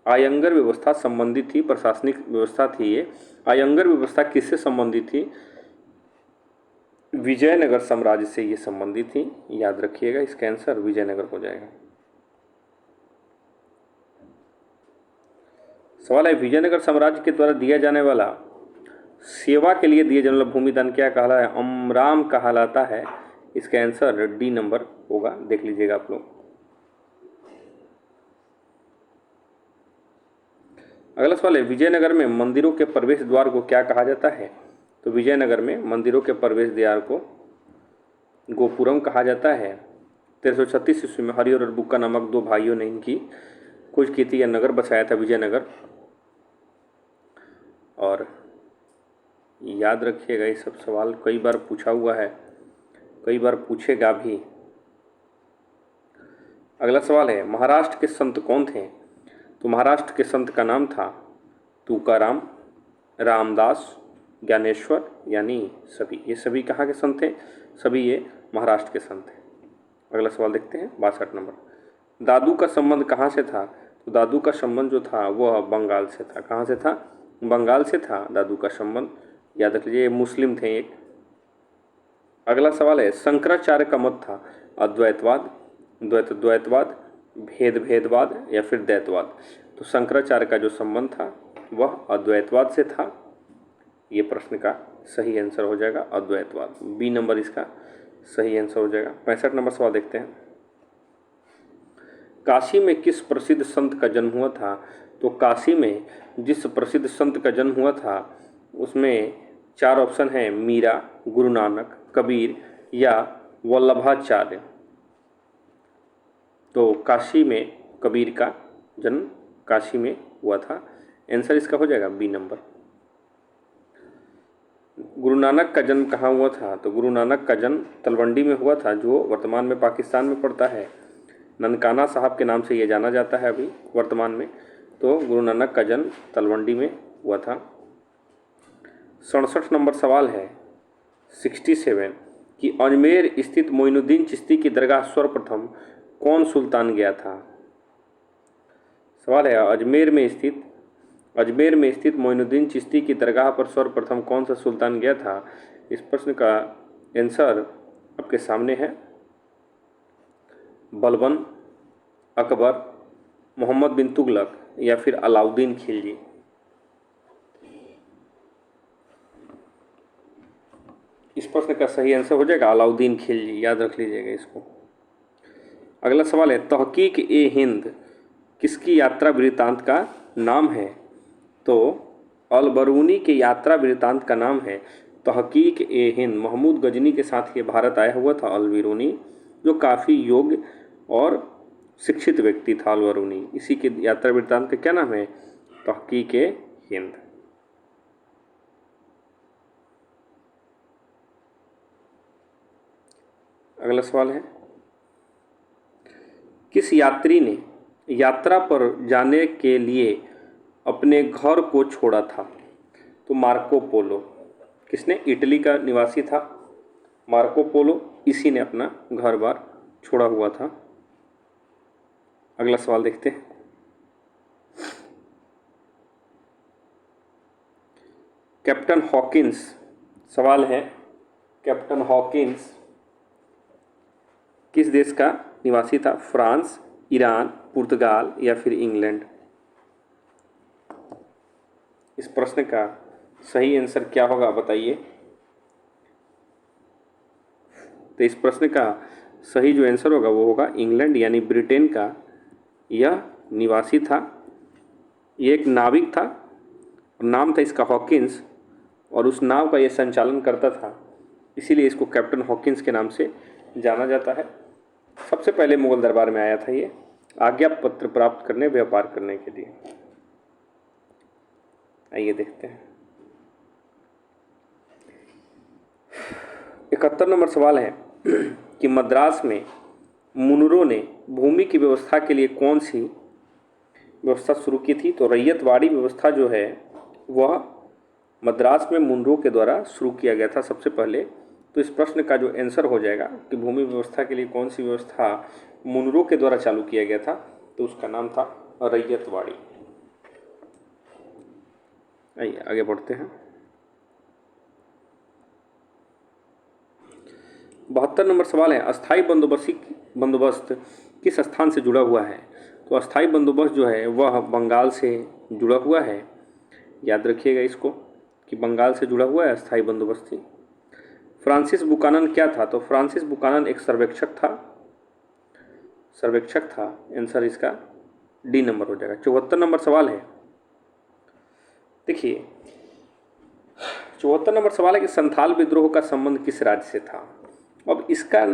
अयंगर व्यवस्था संबंधित थी, प्रशासनिक व्यवस्था थी ये। अयंगर व्यवस्था किससे संबंधित थी? विजयनगर साम्राज्य से ये संबंधित थी। याद रखिएगा, इसका आंसर विजयनगर हो जाएगा। सवाल है, विजयनगर साम्राज्य के द्वारा दिया जाने वाला सेवा के लिए दिए जाने वाला भूमिदान क्या कहलाता है? अमराम कहलाता है। इसका आंसर डी नंबर होगा, देख लीजिएगा आप लोग। अगला सवाल है, विजयनगर में मंदिरों के प्रवेश द्वार को क्या कहा जाता है? तो विजयनगर में मंदिरों के प्रवेश द्वार को गोपुरम कहा जाता है। 1336 ईस्वी में हरिहर और बुक्का नामक दो भाइयों ने इनकी खोज की थी। यह नगर बसाया था विजयनगर। और याद रखिएगा, ये सब सवाल कई बार पूछा हुआ है, कई बार पूछेगा भी। अगला सवाल है, महाराष्ट्र के संत कौन थे? तो महाराष्ट्र के संत का नाम था तुकाराम, रामदास, ज्ञानेश्वर, यानी सभी। ये सभी कहाँ के संत थे? सभी ये महाराष्ट्र के संत थे। अगला सवाल देखते हैं, 62 नंबर। दादू का संबंध कहाँ से था? तो दादू का संबंध जो था वह बंगाल से था। कहाँ से था? बंगाल से था दादू का संबंध। याद रख लीजिए, मुस्लिम थे एक। अगला सवाल है, शंकराचार्य का मत था अद्वैतवाद, द्वैतवाद, भेदवाद या फिर द्वैतवाद। तो शंकराचार्य का जो संबंध था वह अद्वैतवाद से था। ये प्रश्न का सही आंसर हो जाएगा अद्वैतवाद। बी नंबर इसका सही आंसर हो जाएगा। 65 नंबर सवाल देखते हैं, काशी में किस प्रसिद्ध संत का जन्म हुआ था? तो काशी में जिस प्रसिद्ध संत का जन्म हुआ था उसमें 4 ऑप्शन हैं, मीरा, गुरु नानक, कबीर या वल्लभाचार्य। तो काशी में कबीर का जन्म काशी में हुआ था। आंसर इसका हो जाएगा बी नंबर। गुरु नानक का जन्म कहाँ हुआ था? तो गुरु नानक का जन्म तलवंडी में हुआ था, जो वर्तमान में पाकिस्तान में पड़ता है। ननकाना साहब के नाम से ये जाना जाता है अभी वर्तमान में। तो गुरु नानक का जन्म तलवंडी में हुआ था। 67 नंबर सवाल है, 67, कि अजमेर स्थित मोइनुद्दीन चिश्ती की दरगाह सर्वप्रथम कौन सुल्तान गया था? सवाल है, अजमेर में स्थित मोइनुद्दीन चिश्ती की दरगाह पर सर्वप्रथम कौन सा सुल्तान गया था? इस प्रश्न का आंसर आपके सामने है, बलबन, अकबर, मोहम्मद बिन तुगलक या फिर अलाउद्दीन खिलजी। इस प्रश्न का सही आंसर हो जाएगा अलाउद्दीन खिलजी। याद रख लीजिएगा इसको। अगला सवाल है, तहकीक ए हिंद किसकी यात्रा वृत्तांत का नाम है? तो अलबरूनी के यात्रा वृत्तांत का नाम है तहकीक ए हिंद। महमूद गजनी के साथ ये भारत आया हुआ था अलबरूनी, जो काफ़ी योग्य और शिक्षित व्यक्ति था अलबरूनी। इसी के यात्रा वृत्तांत का क्या नाम है? तहकीक ए हिंद। अगला सवाल है, किस यात्री ने यात्रा पर जाने के लिए अपने घर को छोड़ा था? तो मार्को पोलो। किसने? इटली का निवासी था मार्को पोलो, इसी ने अपना घर बार छोड़ा हुआ था। अगला सवाल देखते हैं, कैप्टन हॉकिंस। सवाल है, कैप्टन हॉकिंस किस देश का निवासी था? फ्रांस, ईरान, पुर्तगाल या फिर इंग्लैंड। इस प्रश्न का सही आंसर क्या होगा बताइए। तो इस प्रश्न का सही जो आंसर होगा वो होगा इंग्लैंड, यानी ब्रिटेन का यह निवासी था। ये एक नाविक था, नाम था इसका हॉकिंस, और उस नाव का यह संचालन करता था इसीलिए इसको कैप्टन हॉकिंस के नाम से जाना जाता है। सबसे पहले मुगल दरबार में आया था ये आज्ञा पत्र प्राप्त करने, व्यापार करने के लिए। आइए देखते हैं। 71 नंबर सवाल है कि मद्रास में मुनरों ने भूमि की व्यवस्था के लिए कौन सी व्यवस्था शुरू की थी? तो रैयतवाड़ी व्यवस्था जो है वह मद्रास में मुनरों के द्वारा शुरू किया गया था सबसे पहले। तो इस प्रश्न का जो आंसर हो जाएगा कि भूमि व्यवस्था के लिए कौन सी व्यवस्था मुनरों के द्वारा चालू किया गया था, तो उसका नाम था रैयतवाड़ी। आइए आगे बढ़ते हैं। 72 नंबर सवाल है अस्थाई बंदोबस्त किस स्थान से जुड़ा हुआ है? तो अस्थाई बंदोबस्त जो है वह बंगाल से जुड़ा हुआ है। याद रखिएगा इसको कि बंगाल से जुड़ा हुआ है अस्थाई बंदोबस्त। फ्रांसिस बुकानन क्या था? तो फ्रांसिस बुकानन एक सर्वेक्षक था। आंसर इसका डी नंबर हो जाएगा। 74 नंबर सवाल है, देखिए 74 नंबर सवाल है कि संथाल विद्रोह का संबंध किस राज्य से था? अब इसका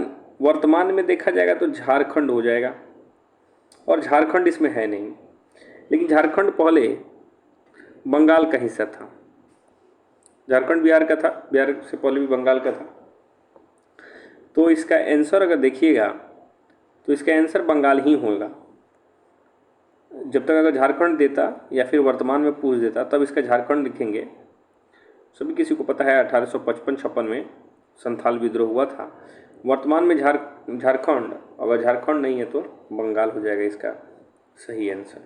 वर्तमान में देखा जाएगा तो झारखंड हो जाएगा, और झारखंड इसमें है नहीं, लेकिन झारखंड पहले बंगाल का हिस्सा था। झारखंड बिहार का था, बिहार से पहले भी बंगाल का था। तो इसका आंसर अगर देखिएगा तो इसका आंसर बंगाल ही होगा। जब तक अगर झारखंड देता या फिर वर्तमान में पूछ देता तब इसका झारखंड लिखेंगे। सभी किसी को पता है 1855-56 में संथाल विद्रोह हुआ था। वर्तमान में झारखंड, अगर झारखंड नहीं है तो बंगाल हो जाएगा इसका सही आंसर।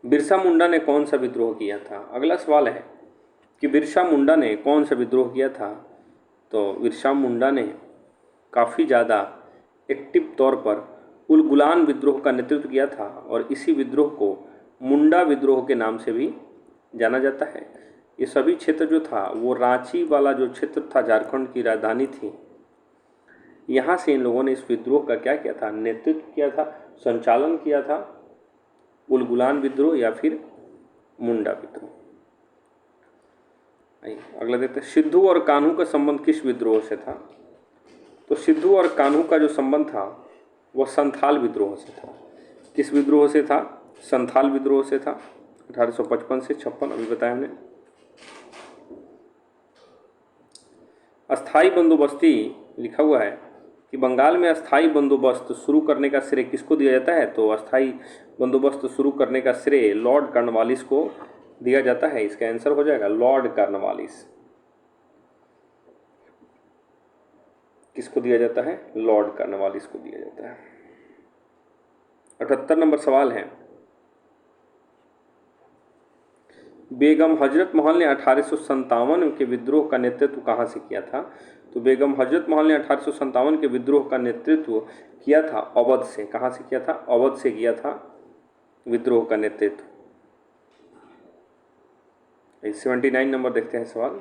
बिरसा मुंडा ने कौन सा विद्रोह किया था? अगला सवाल है कि बिरसा मुंडा ने कौन सा विद्रोह किया था? तो बिरसा मुंडा ने काफ़ी ज़्यादा एक्टिव तौर पर उलगुलान विद्रोह का नेतृत्व किया था, और इसी विद्रोह को मुंडा विद्रोह के नाम से भी जाना जाता है। ये सभी क्षेत्र जो था वो रांची वाला जो क्षेत्र था, झारखंड की राजधानी थी, यहाँ से इन लोगों ने इस विद्रोह का क्या किया था? नेतृत्व किया था, संचालन किया था, उलगुलान विद्रोह या फिर मुंडा विद्रोह। अगला देखते हैं, सिद्धू और कान्हू का संबंध किस विद्रोह से था? तो सिद्धू और कान्हू का जो संबंध था वह संथाल विद्रोह से था। किस विद्रोह से था? संथाल विद्रोह से था, 1855 से 56, अभी बताया हमने। अस्थाई बंदोबस्ती लिखा हुआ है कि बंगाल में अस्थाई बंदोबस्त शुरू करने का श्रेय किसको दिया जाता है? तो अस्थाई बंदोबस्त शुरू करने का श्रेय लॉर्ड कॉर्नवालिस को दिया जाता है। इसका आंसर हो जाएगा लॉर्ड कॉर्नवालिस। किसको दिया जाता है? लॉर्ड कॉर्नवालिस को दिया जाता है। 78 नंबर सवाल है, बेगम हजरत महल ने 1857 के विद्रोह का नेतृत्व कहाँ से किया था? तो बेगम हजरत महल ने 1857 के विद्रोह का नेतृत्व किया था अवध से। कहाँ से किया था? अवध से किया था विद्रोह का नेतृत्व। 79 नंबर देखते हैं सवाल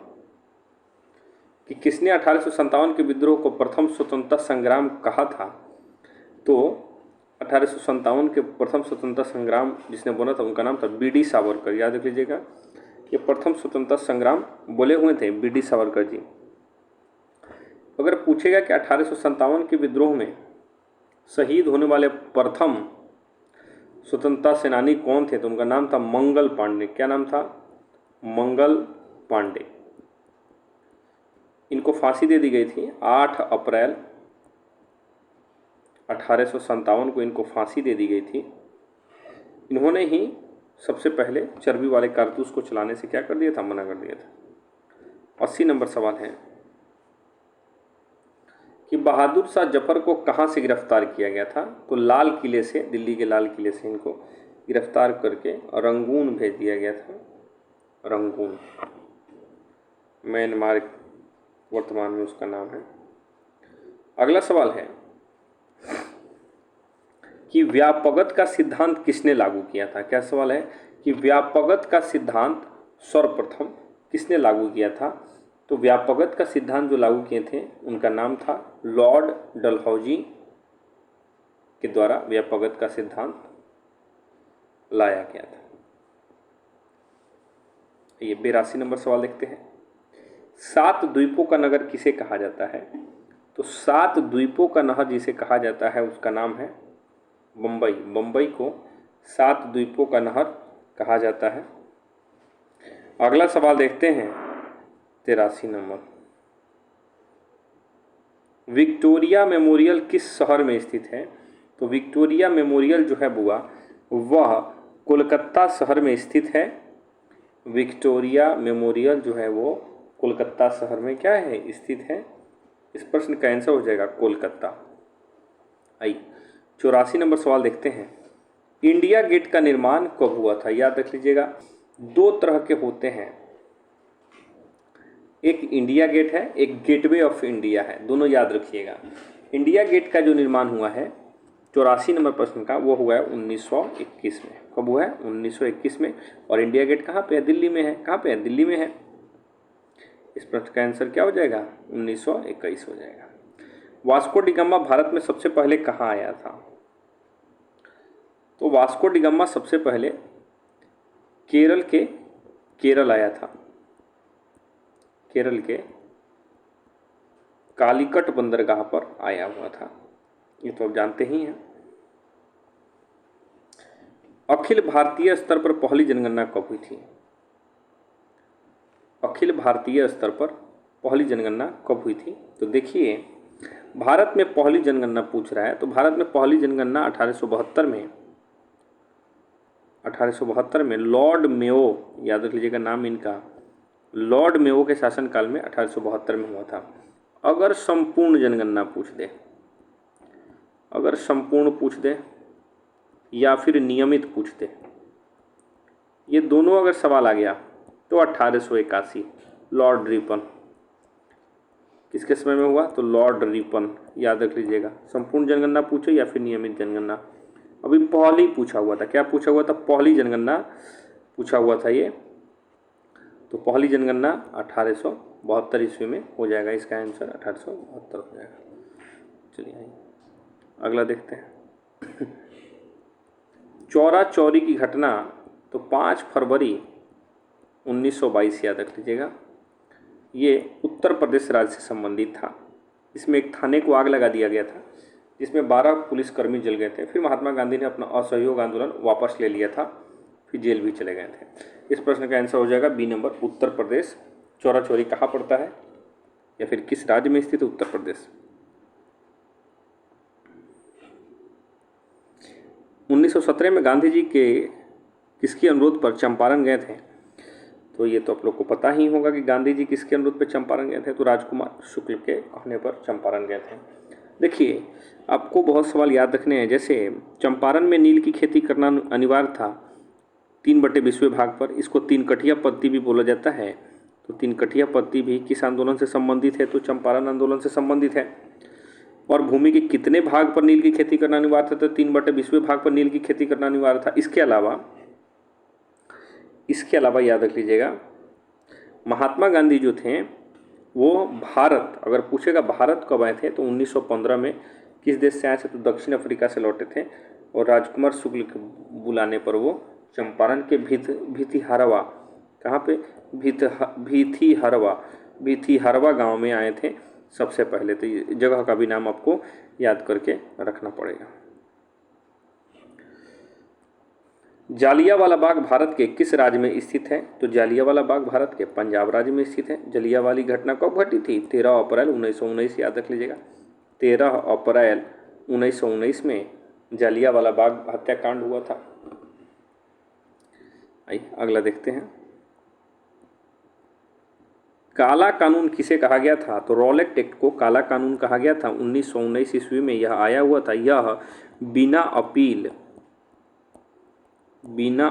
कि किसने 1857 के विद्रोह को प्रथम स्वतंत्रता संग्राम कहा था? तो 1857 के प्रथम स्वतंत्रता संग्राम जिसने बोला था उनका नाम था बी.डी. सावरकर। याद रख लीजिएगा, ये प्रथम स्वतंत्रता संग्राम बोले हुए थे बी.डी. सावरकर जी। अगर पूछेगा कि 1857 के विद्रोह में शहीद होने वाले प्रथम स्वतंत्रता सेनानी कौन थे? तो उनका नाम था मंगल पांडे। क्या नाम था? मंगल पांडे। इनको फांसी दे दी गई थी 8 अप्रैल 1857 को इनको फांसी दे दी गई थी। इन्होंने ही सबसे पहले चर्बी वाले कारतूस को चलाने से क्या कर दिया था? मना कर दिया था। 80 नंबर सवाल है कि बहादुर शाह जफर को कहाँ से गिरफ्तार किया गया था? तो लाल किले से, दिल्ली के लाल किले से इनको गिरफ्तार करके रंगून भेज दिया गया था। रंगून म्यांमार वर्तमान में उसका नाम है। अगला सवाल है कि व्यापगत का सिद्धांत किसने लागू किया था? क्या सवाल है कि व्यापगत का सिद्धांत सर्वप्रथम किसने लागू किया था? तो व्यापगत का सिद्धांत जो लागू किए थे उनका नाम था लॉर्ड डलहौजी के द्वारा व्यापगत का सिद्धांत लाया गया था। ये 82 नंबर सवाल देखते हैं सात द्वीपों का नगर किसे कहा जाता है? तो सात द्वीपों का नगर जिसे कहा जाता है उसका नाम है बम्बई। बम्बई को सात द्वीपों का नगर कहा जाता है। अगला सवाल देखते हैं 83 नंबर। विक्टोरिया मेमोरियल किस शहर में स्थित है? तो विक्टोरिया मेमोरियल जो है बुआ वह कोलकाता शहर में स्थित है। विक्टोरिया मेमोरियल जो है वो कोलकाता शहर में क्या है, स्थित है। इस प्रश्न का आंसर हो जाएगा कोलकाता। आई 84 नंबर सवाल देखते हैं। इंडिया गेट का निर्माण कब हुआ था? याद रख लीजिएगा, दो तरह के होते हैं, एक इंडिया गेट है, एक गेटवे ऑफ इंडिया है, दोनों याद रखिएगा। इंडिया गेट का जो निर्माण हुआ है 84 नंबर प्रश्न का, वो हुआ है 1921 में। कब हुआ है? 1921 में। और इंडिया गेट कहाँ पे है? दिल्ली में है। कहाँ पे है? दिल्ली में है। इस प्रश्न का आंसर क्या हो जाएगा? 1921 हो जाएगा। वास्को डिगामा भारत में सबसे पहले कहाँ आया था? तो वास्को डिगामा सबसे पहले केरल आया था। केरल के कालीकट बंदरगाह पर आया हुआ था, ये तो आप जानते ही हैं। अखिल भारतीय स्तर पर पहली जनगणना कब हुई थी? अखिल भारतीय स्तर पर पहली जनगणना कब हुई थी? तो देखिए, भारत में पहली जनगणना पूछ रहा है, तो भारत में पहली जनगणना 1872 में लॉर्ड मेयो, याद रख लीजिएगा नाम इनका, लॉर्ड मेयो के शासनकाल में 1872 में हुआ था। अगर संपूर्ण जनगणना पूछ दे, अगर संपूर्ण पूछ दे या फिर नियमित पूछ दे, ये दोनों अगर सवाल आ गया तो 1881 लॉर्ड रिपन। किसके समय में हुआ? तो लॉर्ड रिपन, याद रख लीजिएगा। संपूर्ण जनगणना पूछो या फिर नियमित जनगणना। अभी पहली पूछा हुआ था, क्या पूछा हुआ था? पहली जनगणना पूछा हुआ था ये, तो पहली जनगणना 1872 ईस्वी में हो जाएगा। इसका आंसर 1872 हो जाएगा। चलिए आइए अगला देखते हैं। चौरा चौरी की घटना, तो 5 फरवरी 1922, याद रख लीजिएगा। ये उत्तर प्रदेश राज्य से संबंधित था। इसमें एक थाने को आग लगा दिया गया था जिसमें 12 पुलिसकर्मी जल गए थे। फिर महात्मा गांधी ने अपना असहयोग आंदोलन वापस ले लिया था, फिर जेल भी चले गए थे। इस प्रश्न का आंसर हो जाएगा बी नंबर, उत्तर प्रदेश। चौरा चौरी कहाँ पड़ता है या फिर किस राज्य में स्थित है? उत्तर प्रदेश। 1917 में गांधी जी के किसके अनुरोध पर चंपारण गए थे? तो ये तो आप लोग को पता ही होगा कि गांधी जी किसके अनुरोध पर चंपारण गए थे, तो राजकुमार शुक्ल के कहने पर चंपारण गए थे। देखिए, आपको बहुत सवाल याद रखने हैं। जैसे चंपारण में नील की खेती करना अनिवार्य था 3/20 भाग पर, इसको 3 कठिया पत्ती भी बोला जाता है। तो 3 कठिया पत्ती भी किस आंदोलन से संबंधित है? तो चंपारण आंदोलन से संबंधित है। और भूमि के कितने भाग पर नील की खेती करना अनिवार्य था? तो 3/20 भाग पर नील की खेती करना अनिवार्य था। इसके अलावा याद रख लीजिएगा, महात्मा गांधी जो थे वो भारत, अगर पूछेगा भारत कब आए थे, तो 1915 में। किस देश से आए थे? तो दक्षिण अफ्रीका से लौटे थे। और राजकुमार शुक्ल के बुलाने पर वो चंपारण के भीतिहरवा, कहाँ पे? भीतिहरवा गांव में आए थे सबसे पहले। तो ये जगह का भी नाम आपको याद करके रखना पड़ेगा। जालियांवाला बाग भारत के किस राज्य में स्थित है? तो जालियांवाला बाग भारत के पंजाब राज्य में स्थित है। जालियांवाला घटना कब घटी थी? 13 अप्रैल 1919, याद रख लीजिएगा। 13 अप्रैल 1919 में जालियांवाला बाग हत्याकांड हुआ था। आइए अगला देखते हैं। काला कानून किसे कहा गया था? तो रॉलेट एक्ट को काला कानून कहा गया था 1919 ईस्वी में। यह आया हुआ था। यह बिना अपील, बिना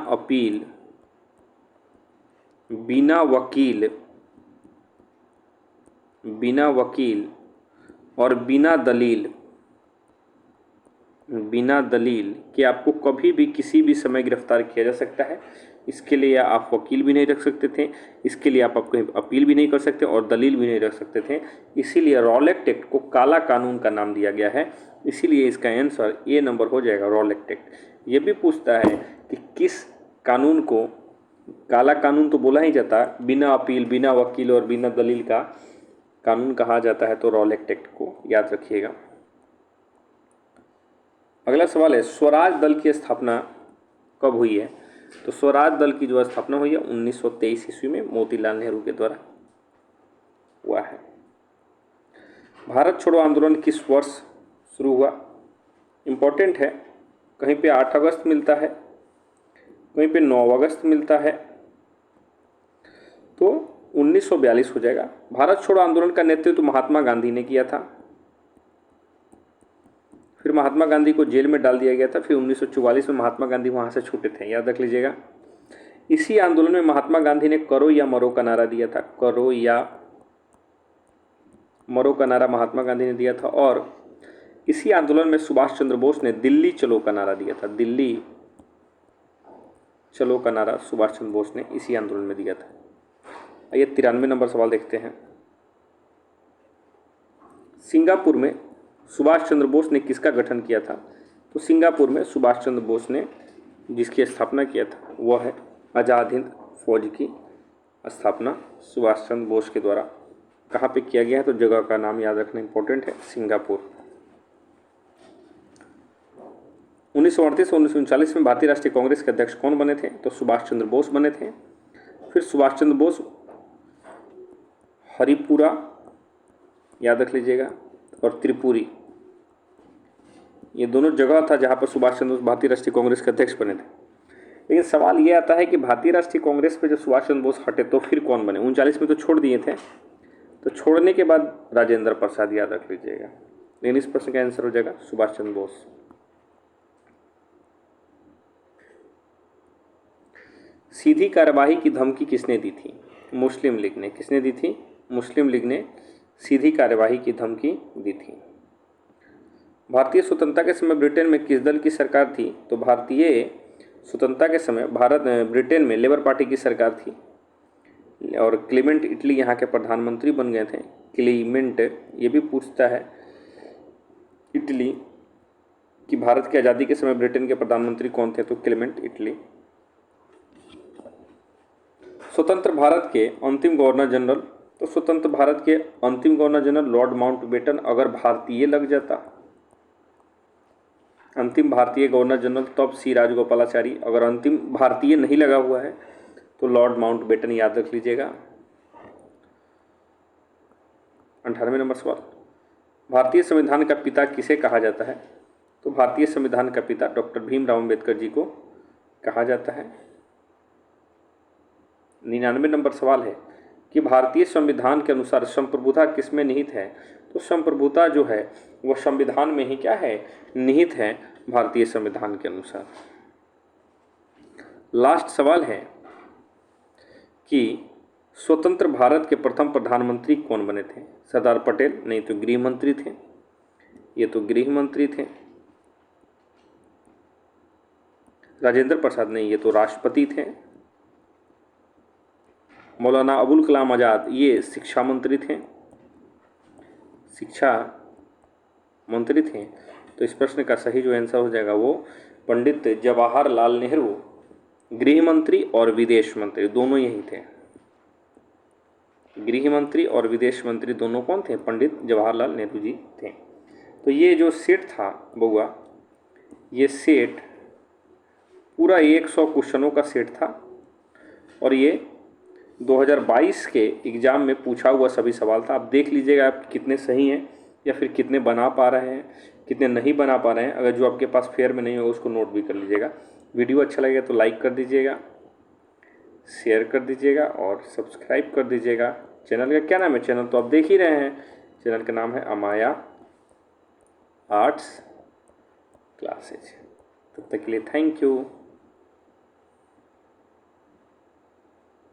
वकील और बिना दलील कि आपको कभी भी किसी भी समय गिरफ्तार किया जा सकता है। इसके लिए आप वकील भी नहीं रख सकते थे, इसके लिए आप अपील भी नहीं कर सकते और दलील भी नहीं रख सकते थे। इसीलिए रॉलेट एक्ट को काला कानून का नाम दिया गया है। इसीलिए इसका आंसर ए नंबर हो जाएगा, रॉलेट एक्ट। ये भी पूछता है कि किस कानून को काला कानून तो बोला ही जाता है, बिना अपील, बिना वकील और बिना दलील का कानून कहा जाता है, तो रॉलेट एक्ट को याद रखिएगा। अगला सवाल है, स्वराज दल की स्थापना कब हुई है? तो स्वराज दल की जो स्थापना हुई है 1923 ईस्वी में मोतीलाल नेहरू के द्वारा हुआ है। भारत छोड़ो आंदोलन किस वर्ष शुरू हुआ? इम्पोर्टेंट है, कहीं पे 8 अगस्त मिलता है, कहीं पे 9 अगस्त मिलता है, तो 1942 हो जाएगा। भारत छोड़ो आंदोलन का नेतृत्व महात्मा गांधी ने किया था, फिर महात्मा गांधी को जेल में डाल दिया गया था, फिर 1944 में महात्मा गांधी वहाँ से छूटे थे, याद रख लीजिएगा। इसी आंदोलन में महात्मा गांधी ने करो या मरो का नारा दिया था, करो या मरो का नारा महात्मा गांधी ने दिया था। और इसी आंदोलन में सुभाष चंद्र बोस ने दिल्ली चलो का नारा दिया था, दिल्ली चलो का नारा सुभाष चंद्र बोस ने इसी आंदोलन में दिया था। आइए 93 नंबर सवाल देखते हैं। सिंगापुर में सुभाष चंद्र बोस ने किसका गठन किया था? तो सिंगापुर में सुभाष चंद्र बोस ने जिसकी स्थापना किया था वह है आज़ाद हिंद फौज की स्थापना सुभाष चंद्र बोस के द्वारा कहाँ पे किया गया है? तो जगह का नाम याद रखना इंपॉर्टेंट है, सिंगापुर। 1938 से 1939 में भारतीय राष्ट्रीय कांग्रेस के अध्यक्ष कौन बने थे? तो सुभाष चंद्र बोस बने थे। फिर सुभाष चंद्र बोस हरिपुरा याद रख लीजिएगा और त्रिपुरी, ये दोनों जगह था जहाँ पर सुभाष चंद्र बोस भारतीय राष्ट्रीय कांग्रेस के अध्यक्ष बने थे। लेकिन सवाल ये आता है कि भारतीय राष्ट्रीय कांग्रेस पे जब सुभाष चंद्र बोस हटे तो फिर कौन बने? 39 में तो छोड़ दिए थे, तो छोड़ने के बाद राजेंद्र प्रसाद याद रख लीजिएगा। लेकिन इस प्रश्न का आंसर हो जाएगा सुभाष चंद्र बोस। सीधी कार्यवाही की धमकी किसने दी थी? मुस्लिम लीग ने। किसने दी थी? मुस्लिम लीग ने सीधी कार्यवाही की धमकी दी थी। भारतीय स्वतंत्रता के समय ब्रिटेन में किस दल की सरकार थी? तो भारतीय स्वतंत्रता के समय ब्रिटेन में लेबर पार्टी की सरकार थी और क्लेमेंट इटली यहाँ के प्रधानमंत्री बन गए थे। क्लेमेंट, ये भी पूछता है इटली कि भारत की आज़ादी के समय ब्रिटेन के प्रधानमंत्री कौन थे? तो क्लेमेंट इटली। स्वतंत्र भारत के अंतिम गवर्नर जनरल, तो स्वतंत्र भारत के अंतिम गवर्नर जनरल लॉर्ड माउंटबेटन। अगर भारतीय लग जाता अंतिम भारतीय गवर्नर जनरल तब सी राजगोपालाचारी, अगर अंतिम भारतीय नहीं लगा हुआ है तो लॉर्ड माउंटबेटन याद रख लीजिएगा। 98 नंबर सवाल, भारतीय संविधान का पिता किसे कहा जाता है? तो भारतीय संविधान का पिता डॉक्टर भीमराव अम्बेडकर जी को कहा जाता है। 99 नंबर सवाल है कि भारतीय संविधान के अनुसार संप्रभुता किसमें निहित है? तो संप्रभुता जो है वह संविधान में ही क्या है? निहित है भारतीय संविधान के अनुसार। लास्ट सवाल है कि स्वतंत्र भारत के प्रथम प्रधानमंत्री कौन बने थे? सरदार पटेल? नहीं, तो गृह मंत्री थे, ये तो गृह मंत्री थे। राजेंद्र प्रसाद? नहीं, ये तो राष्ट्रपति थे। मौलाना अबुल कलाम आज़ाद? ये शिक्षा मंत्री थे, शिक्षा मंत्री थे। तो इस प्रश्न का सही जो आंसर हो जाएगा वो पंडित जवाहरलाल नेहरू, गृह मंत्री और विदेश मंत्री दोनों यही थे। गृह मंत्री और विदेश मंत्री दोनों कौन थे? पंडित जवाहरलाल नेहरू जी थे। तो ये जो सेट था बउआ, ये सेट पूरा 100 क्वेश्चनों का सेट था और ये 2022 के एग्ज़ाम में पूछा हुआ सभी सवाल था। आप देख लीजिएगा आप कितने सही हैं या फिर कितने बना पा रहे हैं, कितने नहीं बना पा रहे हैं। अगर जो आपके पास फेयर में नहीं होगा उसको नोट भी कर लीजिएगा। वीडियो अच्छा लगेगा तो लाइक कर दीजिएगा, शेयर कर दीजिएगा और सब्सक्राइब कर दीजिएगा। चैनल का क्या नाम है? चैनल तो आप देख ही रहे हैं, चैनल का नाम है अमाया आर्ट्स क्लासेज। तब तक के लिए थैंक यू।